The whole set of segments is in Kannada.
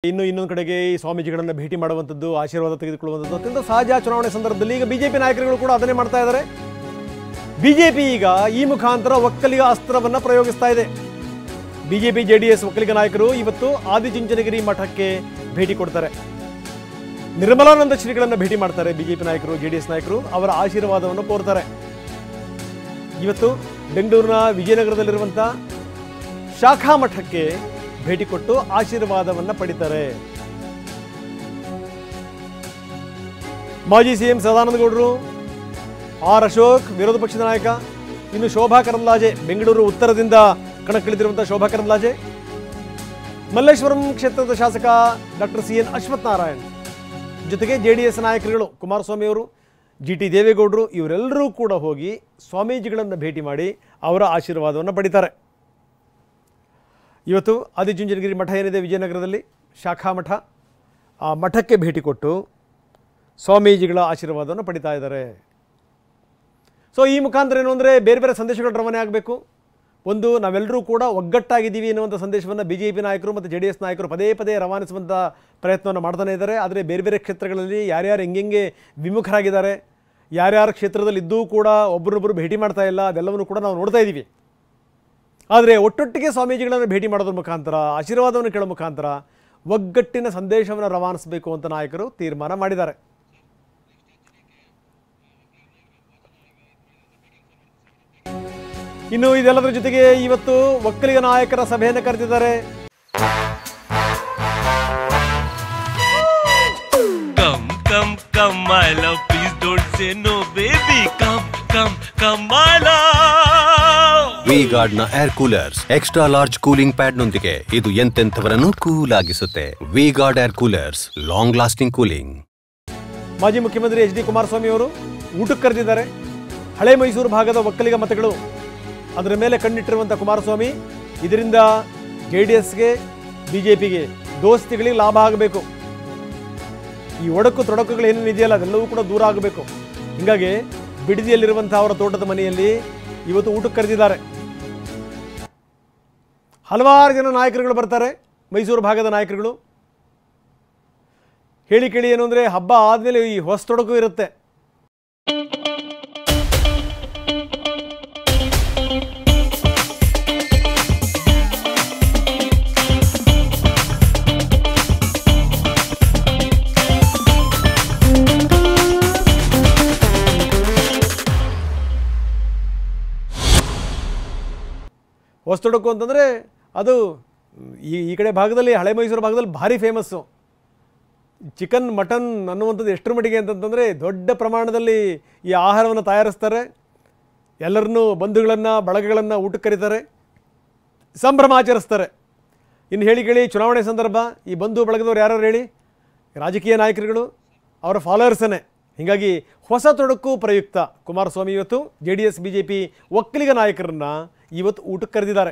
ಇನ್ನೊಂದು ಕಡೆಗೆ ಈ ಸ್ವಾಮೀಜಿಗಳನ್ನು ಭೇಟಿ ಮಾಡುವಂಥದ್ದು, ಆಶೀರ್ವಾದ ತೆಗೆದುಕೊಳ್ಳುವಂಥದ್ದು ಅತ್ಯಂತ ಸಹಜ ಚುನಾವಣೆ ಸಂದರ್ಭದಲ್ಲಿ. ಈಗ ಬಿಜೆಪಿ ನಾಯಕರುಗಳು ಕೂಡ ಅದನ್ನೇ ಮಾಡ್ತಾ ಇದ್ದಾರೆ. ಬಿಜೆಪಿ ಈಗ ಈ ಮುಖಾಂತರ ಒಕ್ಕಲಿಗ ಅಸ್ತ್ರವನ್ನು ಪ್ರಯೋಗಿಸ್ತಾ ಇದೆ. ಬಿಜೆಪಿ ಜೆಡಿಎಸ್ ಒಕ್ಕಲಿಗ ನಾಯಕರು ಇವತ್ತು ಆದಿಚುಂಚನಗಿರಿ ಮಠಕ್ಕೆ ಭೇಟಿ ಕೊಡ್ತಾರೆ. ನಿರ್ಮಲಾನಂದ ಶ್ರೀಗಳನ್ನು ಭೇಟಿ ಮಾಡ್ತಾರೆ. ಬಿಜೆಪಿ ನಾಯಕರು, ಜೆಡಿಎಸ್ ನಾಯಕರು ಅವರ ಆಶೀರ್ವಾದವನ್ನು ಕೋರ್ತಾರೆ. ಇವತ್ತು ಬೆಂಗಳೂರಿನ ವಿಜಯನಗರದಲ್ಲಿರುವಂಥ ಶಾಖಾ ಮಠಕ್ಕೆ ಭೇಟಿ ಕೊಟ್ಟು ಆಶೀರ್ವಾದವನ್ನು ಪಡಿತಾರೆ. ಮಾಜಿ ಸಿಎಂ ಸದಾನಂದ ಗೌಡರು, ಆರ್ ಅಶೋಕ್ ವಿರೋಧ ಪಕ್ಷದ ನಾಯಕ, ಇನ್ನು ಶೋಭಾ ಕರಂದ್ಲಾಜೆ ಬೆಂಗಳೂರು ಉತ್ತರದಿಂದ ಕಣಕ್ಕಿಳಿದಿರುವಂತಹ ಶೋಭಾ ಕರಂದ್ಲಾಜೆ, ಮಲ್ಲೇಶ್ವರಂ ಕ್ಷೇತ್ರದ ಶಾಸಕ ಡಾಕ್ಟರ್ CN ಅಶ್ವಥ್ ನಾರಾಯಣ್, ಜೊತೆಗೆ ಜೆಡಿಎಸ್ ನಾಯಕರುಗಳು ಕುಮಾರಸ್ವಾಮಿ ಅವರು, GT ದೇವೇಗೌಡರು ಇವರೆಲ್ಲರೂ ಕೂಡ ಹೋಗಿ ಸ್ವಾಮೀಜಿಗಳನ್ನು ಭೇಟಿ ಮಾಡಿ ಅವರ ಆಶೀರ್ವಾದವನ್ನು ಪಡಿತಾರೆ. ಇವತ್ತು ಆದಿಚುಂಚನಗಿರಿ ಮಠ ಏನಿದೆ ವಿಜಯನಗರದಲ್ಲಿ ಶಾಖಾ ಮಠ, ಆ ಮಠಕ್ಕೆ ಭೇಟಿ ಕೊಟ್ಟು ಸ್ವಾಮೀಜಿಗಳ ಆಶೀರ್ವಾದವನ್ನು ಪಡಿತಾ ಇದ್ದಾರೆ. ಸೊ ಈ ಮುಖಾಂತರ ಏನು ಅಂದರೆ ಬೇರೆ ಬೇರೆ ಸಂದೇಶಗಳು ರವಾನೆ ಆಗಬೇಕು. ಒಂದು, ನಾವೆಲ್ಲರೂ ಕೂಡ ಒಗ್ಗಟ್ಟಾಗಿದ್ದೀವಿ ಎನ್ನುವಂಥ ಸಂದೇಶವನ್ನು BJP ನಾಯಕರು ಮತ್ತು JDS ನಾಯಕರು ಪದೇ ಪದೇ ರವಾನಿಸುವಂಥ ಪ್ರಯತ್ನವನ್ನು ಮಾಡ್ತಾನೆ ಇದ್ದಾರೆ. ಆದರೆ ಬೇರೆ ಬೇರೆ ಕ್ಷೇತ್ರಗಳಲ್ಲಿ ಯಾರ್ಯಾರು ಹೆಂಗೆ ವಿಮುಖರಾಗಿದ್ದಾರೆ, ಯಾರ್ಯಾರ ಕ್ಷೇತ್ರದಲ್ಲಿ ಇದ್ದೂ ಕೂಡ ಒಬ್ಬರೊಬ್ಬರು ಭೇಟಿ ಮಾಡ್ತಾ ಇಲ್ಲ, ಅದೆಲ್ಲವನ್ನು ಕೂಡ ನಾವು ನೋಡ್ತಾ ಇದ್ದೀವಿ. ಆದರೆ ಒಟ್ಟೊಟ್ಟಿಗೆ ಸ್ವಾಮೀಜಿಗಳನ್ನು ಭೇಟಿ ಮಾಡೋದ್ರ ಮುಖಾಂತರ, ಆಶೀರ್ವಾದವನ್ನು ಕೇಳೋ ಮುಖಾಂತರ ಒಗ್ಗಟ್ಟಿನ ಸಂದೇಶವನ್ನು ರವಾನಿಸಬೇಕು ಅಂತ ನಾಯಕರು ತೀರ್ಮಾನ ಮಾಡಿದ್ದಾರೆ. ಇನ್ನು ಇದೆಲ್ಲದರ ಜೊತೆಗೆ ಇವತ್ತು ಒಕ್ಕಲಿಗ ನಾಯಕರ ಸಭೆಯನ್ನು ಕರೆದಿದ್ದಾರೆ. ವಿ-ಗಾರ್ಡ್ ನ air coolers extra large cooling pad ನೊಂದಿಗೆ ಇದು ಎಂತೆಂಥವರನ್ನು ಕೂಲ್ ಆಗಿಸುತ್ತೆ. V Guard air coolers, long lasting cooling. ಮಾಜಿ ಮುಖ್ಯಮಂತ್ರಿ HD ಕುಮಾರಸ್ವಾಮಿ ಅವರು ಊಟಕ್ಕೆ ಕರೆದಿದ್ದಾರೆ. ಹಳೆ ಮೈಸೂರು ಭಾಗದ ಒಕ್ಕಲಿಗ ಮತಗಳು ಅದರ ಮೇಲೆ ಕಣ್ಣಿಟ್ಟಿರುವಂಥ ಕುಮಾರಸ್ವಾಮಿ, ಇದರಿಂದ JDSಗೆ BJPಗೆ ದೋಸ್ತಿಗಳಿಗೆ ಲಾಭ ಆಗಬೇಕು. ಈ ಒಡಕು ತೊಡಕುಗಳು ಏನೇನು ಇದೆಯಲ್ಲ ಅದೆಲ್ಲವೂ ಕೂಡ ದೂರ ಆಗಬೇಕು. ಹೀಗಾಗಿ ಬಿಡದಿಯಲ್ಲಿರುವಂಥ ಅವರ ತೋಟದ ಮನೆಯಲ್ಲಿ ಇವತ್ತು ಊಟಕ್ಕೆ ಕರೆದಿದ್ದಾರೆ. ಹಲವಾರು ಜನ ನಾಯಕರುಗಳು ಬರ್ತಾರೆ, ಮೈಸೂರು ಭಾಗದ ನಾಯಕರುಗಳು. ಹೇಳಿ ಕೇಳಿ ಏನು ಅಂದರೆ ಹಬ್ಬ ಆದಮೇಲೆ ಈ ಹೊಸ ತೊಡಕು ಇರುತ್ತೆ. ಹೊಸತೊಡಕು ಅಂತಂದರೆ ಅದು ಈ ಕಡೆ ಭಾಗದಲ್ಲಿ, ಹಳೆ ಮೈಸೂರು ಭಾಗದಲ್ಲಿ ಭಾರಿ ಫೇಮಸ್ಸು. ಚಿಕನ್ ಮಟನ್ ಅನ್ನುವಂಥದ್ದು ಎಷ್ಟರ ಮಟ್ಟಿಗೆ ಅಂತಂತಂದರೆ ದೊಡ್ಡ ಪ್ರಮಾಣದಲ್ಲಿ ಈ ಆಹಾರವನ್ನು ತಯಾರಿಸ್ತಾರೆ. ಎಲ್ಲರನ್ನೂ ಬಂಧುಗಳನ್ನು ಬಳಗಗಳನ್ನು ಊಟಕ್ಕೆ ಕರೀತಾರೆ, ಸಂಭ್ರಮ ಆಚರಿಸ್ತಾರೆ. ಇನ್ನು ಹೇಳಿ ಕೇಳಿ ಚುನಾವಣೆ ಸಂದರ್ಭ ಈ ಬಂಧು ಬಳಗದವ್ರು ಯಾರು ಹೇಳಿ, ರಾಜಕೀಯ ನಾಯಕರುಗಳು, ಅವರ ಫಾಲೋವರ್ಸನ್ನೇ. ಹೀಗಾಗಿ ಹೊಸ ತೊಡಕು ಪ್ರಯುಕ್ತ ಕುಮಾರಸ್ವಾಮಿ ಇವತ್ತು JDS BJP ಒಕ್ಕಲಿಗ ನಾಯಕರನ್ನು ಇವತ್ತು ಊಟಕ್ಕೆ ಕರೆದಿದ್ದಾರೆ.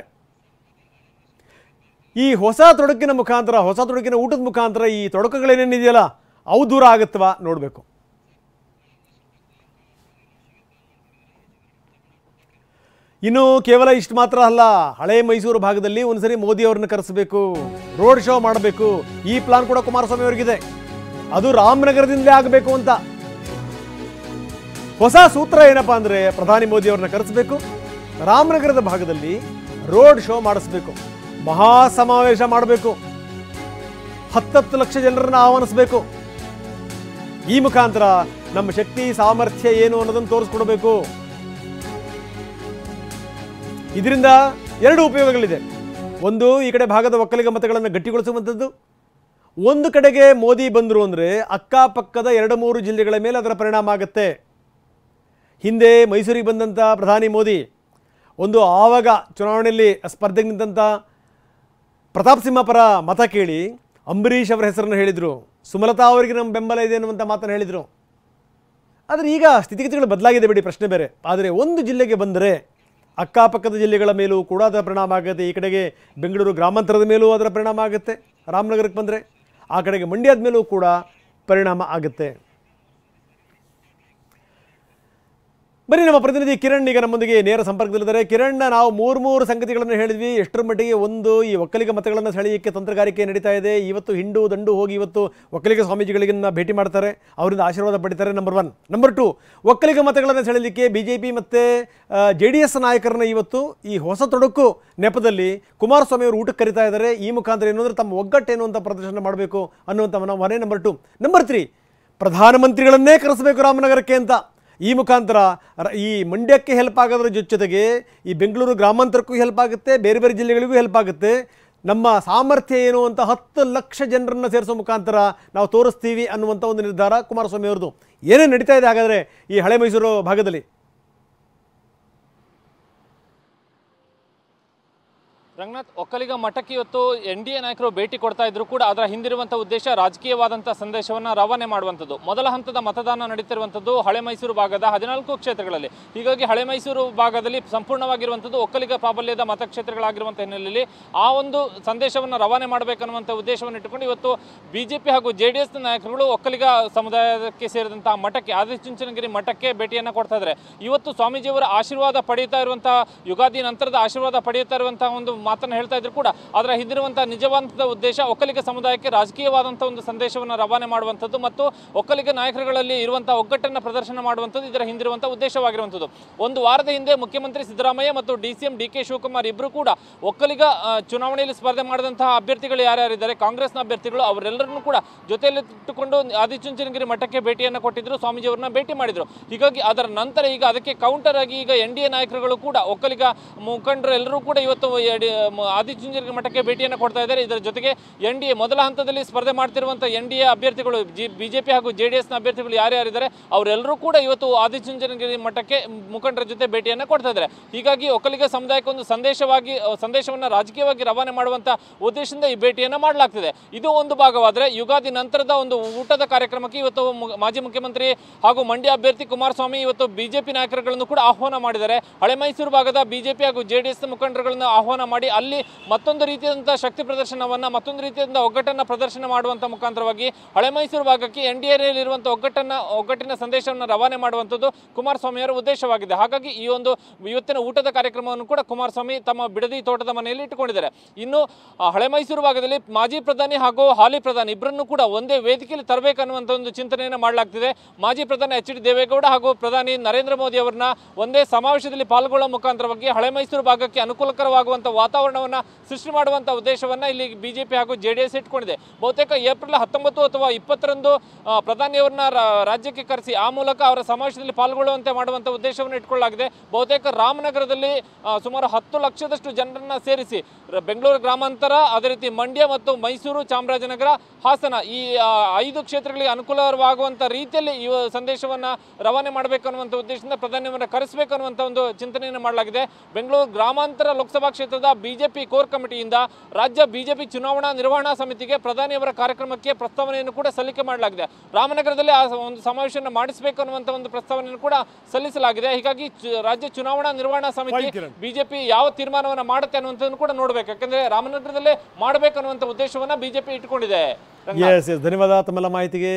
ಈ ಹೊಸ ತೊಡಕಿನ ಮುಖಾಂತರ, ಹೊಸ ತೊಡಕಿನ ಊಟದ ಮುಖಾಂತರ ಈ ತೊಡಕುಗಳೇನೇನಿದೆಯಲ್ಲ ಅವು ದೂರ ಆಗುತ್ತವಾ ನೋಡಬೇಕು. ಇನ್ನು ಕೇವಲ ಇಷ್ಟು ಮಾತ್ರ ಅಲ್ಲ, ಹಳೆ ಮೈಸೂರು ಭಾಗದಲ್ಲಿ ಒಂದ್ಸರಿ ಮೋದಿ ಅವ್ರನ್ನ ಕರೆಸಬೇಕು, ರೋಡ್ ಶೋ ಮಾಡಬೇಕು. ಈ ಪ್ಲಾನ್ ಕೂಡ ಕುಮಾರಸ್ವಾಮಿ ಅವರಿಗಿದೆ. ಅದು ರಾಮನಗರದಿಂದಲೇ ಆಗಬೇಕು ಅಂತ. ಹೊಸ ಸೂತ್ರ ಏನಪ್ಪಾ ಅಂದರೆ ಪ್ರಧಾನಿ ಮೋದಿ ಅವ್ರನ್ನ ಕರೆಸಬೇಕು, ರಾಮನಗರದ ಭಾಗದಲ್ಲಿ ರೋಡ್ ಶೋ ಮಾಡಿಸ್ಬೇಕು, ಮಹಾ ಸಮಾವೇಶ ಮಾಡಬೇಕು, 10 ಲಕ್ಷ ಜನರನ್ನು ಆಹ್ವಾನಿಸಬೇಕು. ಈ ಮುಖಾಂತರ ನಮ್ಮ ಶಕ್ತಿ ಸಾಮರ್ಥ್ಯ ಏನು ಅನ್ನೋದನ್ನು ತೋರಿಸ್ಕೊಡ್ಬೇಕು. ಇದರಿಂದ 2 ಉಪಯೋಗಗಳಿದೆ. ಒಂದು, ಈ ಕಡೆ ಭಾಗದ ಒಕ್ಕಲಿಗ ಮತಗಳನ್ನು ಗಟ್ಟಿಗೊಳಿಸುವಂಥದ್ದು. ಒಂದು ಕಡೆಗೆ ಮೋದಿ ಬಂದರು ಅಂದರೆ ಅಕ್ಕಪಕ್ಕದ 2-3 ಜಿಲ್ಲೆಗಳ ಮೇಲೆ ಅದರ ಪರಿಣಾಮ ಆಗುತ್ತೆ. ಹಿಂದೆ ಮೈಸೂರಿಗೆ ಬಂದಂಥ ಪ್ರಧಾನಿ ಮೋದಿ ಒಂದು ಆವಾಗ ಚುನಾವಣೆಯಲ್ಲಿ ಸ್ಪರ್ಧೆಗೆ ನಿಂತ ಪ್ರತಾಪ್ ಸಿಂಹ ಪರ ಮತ ಕೇಳಿ ಅಂಬರೀಷ್ ಅವರ ಹೆಸರನ್ನು ಹೇಳಿದರು, ಸುಮಲತಾ ಅವರಿಗೆ ನಮ್ಮ ಬೆಂಬಲ ಇದೆ ಅನ್ನುವಂಥ ಮಾತನ್ನು ಹೇಳಿದರು. ಆದರೆ ಈಗ ಸ್ಥಿತಿಗತಿಗಳು ಬದಲಾಗಿದೆ ಬಿಡಿ, ಪ್ರಶ್ನೆ ಬೇರೆ. ಆದರೆ ಒಂದು ಜಿಲ್ಲೆಗೆ ಬಂದರೆ ಅಕ್ಕಪಕ್ಕದ ಜಿಲ್ಲೆಗಳ ಮೇಲೂ ಕೂಡ ಅದರ ಪರಿಣಾಮ ಆಗುತ್ತೆ. ಈ ಕಡೆಗೆ ಬೆಂಗಳೂರು ಗ್ರಾಮಾಂತರದ ಮೇಲೂ ಅದರ ಪರಿಣಾಮ ಆಗುತ್ತೆ. ರಾಮನಗರಕ್ಕೆ ಬಂದರೆ ಆ ಕಡೆಗೆ ಮಂಡ್ಯದ ಮೇಲೂ ಕೂಡ ಪರಿಣಾಮ ಆಗುತ್ತೆ. ಬನ್ನಿ ನಮ್ಮ ಪ್ರತಿನಿಧಿ ಕಿರಣ್ ಈಗ ನಮ್ಮೊಂದಿಗೆ ನೇರ ಸಂಪರ್ಕದಲ್ಲಿದ್ದಾರೆ. ಕಿರಣ್, ನಾವು ಮೂರು ಸಂಗತಿಗಳನ್ನು ಹೇಳಿದ್ವಿ. ಎಷ್ಟರ ಮಟ್ಟಿಗೆ ಒಂದು ಈ ಒಕ್ಕಲಿಗ ಮತಗಳನ್ನು ಸೆಳೆಯಕ್ಕೆ ತಂತ್ರಗಾರಿಕೆ ನಡೀತಾ ಇದೆ. ಇವತ್ತು ಹಿಂಡು ದಂಡು ಹೋಗಿ ಇವತ್ತು ಒಕ್ಕಲಿಗ ಸ್ವಾಮೀಜಿಗಳಿಗನ್ನ ಭೇಟಿ ಮಾಡ್ತಾರೆ, ಅವರಿಂದ ಆಶೀರ್ವಾದ ಪಡಿತಾರೆ. ನಂಬರ್ 1. ನಂಬರ್ 2, ಒಕ್ಕಲಿಗ ಮತಗಳನ್ನು ಸೆಳೆಯಲಿಕ್ಕೆ ಬಿಜೆಪಿ ಮತ್ತು JDS ನಾಯಕರನ್ನ ಇವತ್ತು ಈ ಹೊಸ ತೊಡಕು ನೆಪದಲ್ಲಿ ಕುಮಾರಸ್ವಾಮಿ ಅವರು ಊಟಕ್ಕೆ ಕರೀತಾ ಇದ್ದಾರೆ. ಈ ಮುಖಾಂತರ ಏನು ಅಂದರೆ ತಮ್ಮ ಒಗ್ಗಟ್ಟೇನು ಅಂತ ಪ್ರದರ್ಶನ ಮಾಡಬೇಕು ಅನ್ನುವಂಥ ಮನೆ. ನಂಬರ್ 2. ನಂಬರ್ 3, ಪ್ರಧಾನಮಂತ್ರಿಗಳನ್ನೇ ಕರೆಸಬೇಕು ರಾಮನಗರಕ್ಕೆ ಅಂತ. ಈ ಮುಖಾಂತರ ಈ ಮಂಡ್ಯಕ್ಕೆ ಹೆಲ್ಪ್ ಆಗೋದ್ರ ಜೊತೆಗೆ ಈ ಬೆಂಗಳೂರು ಗ್ರಾಮಾಂತರಕ್ಕೂ ಹೆಲ್ಪ್ ಆಗುತ್ತೆ, ಬೇರೆ ಬೇರೆ ಜಿಲ್ಲೆಗಳಿಗೂ ಹೆಲ್ಪ್ ಆಗುತ್ತೆ. ನಮ್ಮ ಸಾಮರ್ಥ್ಯ ಏನು ಅಂತ 10 ಲಕ್ಷ ಜನರನ್ನು ಸೇರಿಸೋ ಮುಖಾಂತರ ನಾವು ತೋರಿಸ್ತೀವಿ ಅನ್ನುವಂಥ ಒಂದು ನಿರ್ಧಾರ ಕುಮಾರಸ್ವಾಮಿ ಅವ್ರದ್ದು. ಏನೇನು ನಡೀತಾ ಇದೆ ಹಾಗಾದರೆ ಈ ಹಳೆ ಮೈಸೂರು ಭಾಗದಲ್ಲಿ? ರಂಗನಾಥ್, ಒಕ್ಕಲಿಗ ಮಠಕ್ಕೆ ಇವತ್ತು NDA ನಾಯಕರು ಭೇಟಿ ಕೊಡ್ತಾ ಇದ್ರು ಕೂಡ ಅದರ ಹಿಂದಿರುವಂಥ ಉದ್ದೇಶ ರಾಜಕೀಯವಾದಂಥ ಸಂದೇಶವನ್ನು ರವಾನೆ ಮಾಡುವಂಥದ್ದು. ಮೊದಲ ಹಂತದ ಮತದಾನ ನಡೀತಿರುವಂಥದ್ದು ಹಳೆ ಮೈಸೂರು ಭಾಗದ 14 ಕ್ಷೇತ್ರಗಳಲ್ಲಿ. ಹೀಗಾಗಿ ಹಳೆ ಮೈಸೂರು ಭಾಗದಲ್ಲಿ ಸಂಪೂರ್ಣವಾಗಿರುವಂಥದ್ದು ಒಕ್ಕಲಿಗ ಪ್ರಾಬಲ್ಯದ ಮತಕ್ಷೇತ್ರಗಳಾಗಿರುವಂಥ ಹಿನ್ನೆಲೆಯಲ್ಲಿ ಆ ಒಂದು ಸಂದೇಶವನ್ನು ರವಾನೆ ಮಾಡಬೇಕನ್ನುವಂಥ ಉದ್ದೇಶವನ್ನು ಇಟ್ಟುಕೊಂಡು ಇವತ್ತು BJP ಹಾಗೂ JDS ನಾಯಕರುಗಳು ಒಕ್ಕಲಿಗ ಸಮುದಾಯಕ್ಕೆ ಸೇರಿದಂಥ ಮಠಕ್ಕೆ, ಆದಿಚುಂಚನಗಿರಿ ಮಠಕ್ಕೆ ಭೇಟಿಯನ್ನು ಕೊಡ್ತಾ ಇದ್ದಾರೆ. ಇವತ್ತು ಸ್ವಾಮೀಜಿಯವರ ಆಶೀರ್ವಾದ ಪಡೆಯುತ್ತಾ ಇರುವಂಥ, ಯುಗಾದಿ ನಂತರದ ಆಶೀರ್ವಾದ ಪಡೆಯುತ್ತಾ ಇರುವಂಥ ಒಂದು ಮಾತನ್ನು ಹೇಳ್ತಾ ಇದ್ರು ಕೂಡ ಅದರ ಹಿಂದಿರುವಂತಹ ನಿಜವಾದ ಉದ್ದೇಶ ಒಕ್ಕಲಿಗ ಸಮುದಾಯಕ್ಕೆ ರಾಜಕೀಯವಾದಂತಹ ಒಂದು ಸಂದೇಶವನ್ನು ರವಾನೆ ಮಾಡುವಂಥದ್ದು ಮತ್ತು ಒಕ್ಕಲಿಗ ನಾಯಕರುಗಳಲ್ಲಿ ಇರುವಂತಹ ಒಗ್ಗಟ್ಟನ್ನು ಪ್ರದರ್ಶನ ಮಾಡುವಂಥದ್ದು ಇದರ ಹಿಂದಿರುವಂತಹ ಉದ್ದೇಶವಾಗಿರುವಂಥದ್ದು. ಒಂದು ವಾರದ ಹಿಂದೆ ಮುಖ್ಯಮಂತ್ರಿ ಸಿದ್ದರಾಮಯ್ಯ ಮತ್ತು DCM DK ಶಿವಕುಮಾರ್ ಇಬ್ಬರು ಕೂಡ ಒಕ್ಕಲಿಗ ಚುನಾವಣೆಯಲ್ಲಿ ಸ್ಪರ್ಧೆ ಮಾಡಿದಂತಹ ಅಭ್ಯರ್ಥಿಗಳು ಯಾರ್ಯಾರಿದ್ದಾರೆ, ಕಾಂಗ್ರೆಸ್ನ ಅಭ್ಯರ್ಥಿಗಳು, ಅವರೆಲ್ಲರನ್ನೂ ಕೂಡ ಜೊತೆಯಲ್ಲಿ ಇಟ್ಟುಕೊಂಡು ಆದಿಚುಂಚನಗಿರಿ ಮಠಕ್ಕೆ ಭೇಟಿಯನ್ನು ಕೊಟ್ಟಿದ್ರು, ಸ್ವಾಮೀಜಿಯವರನ್ನ ಭೇಟಿ ಮಾಡಿದ್ರು. ಹೀಗಾಗಿ ಅದರ ನಂತರ ಈಗ ಅದಕ್ಕೆ ಕೌಂಟರ್ ಆಗಿ ಈಗ NDA ನಾಯಕರುಗಳು ಕೂಡ ಒಕ್ಕಲಿಗ ಮುಖಂಡರು ಎಲ್ಲರೂ ಕೂಡ ಇವತ್ತು ಆದಿಚುಂಚನಗಿರಿ ಮಠಕ್ಕೆ ಭೇಟಿಯನ್ನು ಕೊಡ್ತಾ ಇದ್ದಾರೆ. ಇದರ ಜೊತೆಗೆ NDA ಮೊದಲ ಹಂತದಲ್ಲಿ ಸ್ಪರ್ಧೆ ಮಾಡ್ತಿರುವಂಥ NDA ಅಭ್ಯರ್ಥಿಗಳು, BJP ಹಾಗೂ JDS ನ ಅಭ್ಯರ್ಥಿಗಳು ಯಾರ್ಯಾರಿದ್ದಾರೆ ಅವರೆಲ್ಲರೂ ಕೂಡ ಇವತ್ತು ಆದಿಚುಂಚನಗಿರಿ ಮಠಕ್ಕೆ ಮುಖಂಡರ ಜೊತೆ ಭೇಟಿಯನ್ನು ಕೊಡ್ತಾ ಇದ್ದಾರೆ. ಹೀಗಾಗಿ ಒಕ್ಕಲಿಗ ಸಮುದಾಯಕ್ಕೆ ಒಂದು ಸಂದೇಶವನ್ನು ರಾಜಕೀಯವಾಗಿ ರವಾನೆ ಮಾಡುವಂಥ ಉದ್ದೇಶದಿಂದ ಈ ಭೇಟಿಯನ್ನು ಮಾಡಲಾಗ್ತಿದೆ. ಇದು ಒಂದು ಭಾಗವಾದರೆ, ಯುಗಾದಿ ನಂತರದ ಒಂದು ಊಟದ ಕಾರ್ಯಕ್ರಮಕ್ಕೆ ಇವತ್ತು ಮಾಜಿ ಮುಖ್ಯಮಂತ್ರಿ ಹಾಗೂ ಮಂಡ್ಯ ಅಭ್ಯರ್ಥಿ ಕುಮಾರಸ್ವಾಮಿ ಇವತ್ತು BJP ನಾಯಕರುಗಳನ್ನು ಕೂಡ ಆಹ್ವಾನ ಮಾಡಿದ್ದಾರೆ. ಹಳೆ ಮೈಸೂರು ಭಾಗದ BJP ಹಾಗೂ JDS ಮುಖಂಡರುಗಳನ್ನು ಆಹ್ವಾನ ಮಾಡಿ ಅಲ್ಲಿ ಮತ್ತೊಂದು ರೀತಿಯಾದಂತಹ ಶಕ್ತಿ ಪ್ರದರ್ಶನವನ್ನ, ಮತ್ತೊಂದು ರೀತಿಯಾದ ಒಗ್ಗಟ್ಟನ್ನು ಪ್ರದರ್ಶನ ಮಾಡುವಂತ ಮುಖಾಂತರವಾಗಿ ಹಳೆ ಮೈಸೂರು ಭಾಗಕ್ಕೆ NDA ಇರುವಂತಹ ಒಗ್ಗಟ್ಟಿನ ಸಂದೇಶವನ್ನು ರವಾನೆ ಮಾಡುವಂಥದ್ದು ಕುಮಾರಸ್ವಾಮಿ ಅವರ ಉದ್ದೇಶವಾಗಿದೆ. ಹಾಗಾಗಿ ಈ ಒಂದು ಇವತ್ತಿನ ಊಟದ ಕಾರ್ಯಕ್ರಮವನ್ನು ಕೂಡ ಕುಮಾರಸ್ವಾಮಿ ತಮ್ಮ ಬಿಡದಿ ತೋಟದ ಮನೆಯಲ್ಲಿ ಇಟ್ಟುಕೊಂಡಿದ್ದಾರೆ. ಇನ್ನು ಹಳೆ ಮೈಸೂರು ಭಾಗದಲ್ಲಿ ಮಾಜಿ ಪ್ರಧಾನಿ ಹಾಗೂ ಹಾಲಿ ಪ್ರಧಾನಿ ಇಬ್ಬರನ್ನು ಕೂಡ ಒಂದೇ ವೇದಿಕೆಯಲ್ಲಿ ತರಬೇಕನ್ನುವಂಥ ಒಂದು ಚಿಂತನೆಯನ್ನು ಮಾಡಲಾಗ್ತಿದೆ. ಮಾಜಿ ಪ್ರಧಾನಿ HD ದೇವೇಗೌಡ ಹಾಗೂ ಪ್ರಧಾನಿ ನರೇಂದ್ರ ಮೋದಿ ಅವರನ್ನ ಒಂದೇ ಸಮಾವೇಶದಲ್ಲಿ ಪಾಲ್ಗೊಳ್ಳುವ ಮುಖಾಂತರವಾಗಿ ಹಳೆ ಮೈಸೂರು ಭಾಗಕ್ಕೆ ಅನುಕೂಲಕರವಾಗುವಂಥ ವಾತಾವರಣವನ್ನು ಸೃಷ್ಟಿ ಮಾಡುವಂಥ ಉದ್ದೇಶವನ್ನು ಇಲ್ಲಿ BJP ಹಾಗೂ JDS ಇಟ್ಕೊಂಡಿದೆ. ಬಹುತೇಕ ಏಪ್ರಿಲ್ 19 ಅಥವಾ 20ರಂದು ಪ್ರಧಾನಿಯವರನ್ನ ರಾಜ್ಯಕ್ಕೆ ಕರೆಸಿ ಆ ಮೂಲಕ ಅವರ ಸಮಾವೇಶದಲ್ಲಿ ಪಾಲ್ಗೊಳ್ಳುವಂತೆ ಮಾಡುವಂಥ ಉದ್ದೇಶವನ್ನು ಇಟ್ಕೊಳ್ಳಲಾಗಿದೆ. ಬಹುತೇಕ ರಾಮನಗರದಲ್ಲಿ ಸುಮಾರು 10 ಲಕ್ಷದಷ್ಟು ಜನರನ್ನ ಸೇರಿಸಿ ಬೆಂಗಳೂರು ಗ್ರಾಮಾಂತರ, ಅದೇ ರೀತಿ ಮಂಡ್ಯ ಮತ್ತು ಮೈಸೂರು, ಚಾಮರಾಜನಗರ, ಹಾಸನ ಈ 5 ಕ್ಷೇತ್ರಗಳಿಗೆ ಅನುಕೂಲವಾಗುವಂಥ ರೀತಿಯಲ್ಲಿ ಈ ಸಂದೇಶವನ್ನು ರವಾನೆ ಮಾಡಬೇಕು ಅನ್ನುವಂಥ ಉದ್ದೇಶದಿಂದ ಪ್ರಧಾನಿಯವರನ್ನ ಕರೆಸಬೇಕು ಅನ್ನುವಂಥ ಒಂದು ಚಿಂತನೆಯನ್ನು ಮಾಡಲಾಗಿದೆ. ಬೆಂಗಳೂರು ಗ್ರಾಮಾಂತರ ಲೋಕಸಭಾ ಕ್ಷೇತ್ರದ BJP ಕೋರ್ ಕಮಿಟಿಯಿಂದ ರಾಜ್ಯ BJP ಚುನಾವಣಾ ನಿರ್ವಹಣಾ ಸಮಿತಿಗೆ ಪ್ರಧಾನಿಯವರ ಕಾರ್ಯಕ್ರಮಕ್ಕೆ ಪ್ರಸ್ತಾವನೆಯನ್ನು ಕೂಡ ಸಲ್ಲಿಕೆ ಮಾಡಲಾಗಿದೆ. ರಾಮನಗರದಲ್ಲಿ ಆ ಒಂದು ಸಮಾವೇಶವನ್ನು ಮಾಡಿಸಬೇಕು ಅನ್ನುವಂಥ ಒಂದು ಪ್ರಸ್ತಾವನೆಯನ್ನು ಕೂಡ ಸಲ್ಲಿಸಲಾಗಿದೆ. ಹೀಗಾಗಿ ರಾಜ್ಯ ಚುನಾವಣಾ ನಿರ್ವಹಣಾ ಸಮಿತಿ BJP ಯಾವ ತೀರ್ಮಾನವನ್ನು ಮಾಡುತ್ತೆ ಅನ್ನುವಂಥದ್ದನ್ನು ಕೂಡ ನೋಡಬೇಕು. ಯಾಕಂದ್ರೆ ರಾಮನಗರದಲ್ಲೇ ಮಾಡಬೇಕು ಅನ್ನುವಂಥ ಉದ್ದೇಶವನ್ನ BJP ಇಟ್ಟುಕೊಂಡಿದೆ. ಧನ್ಯವಾದ ತಮ್ಮೆಲ್ಲ ಮಾಹಿತಿಗೆ.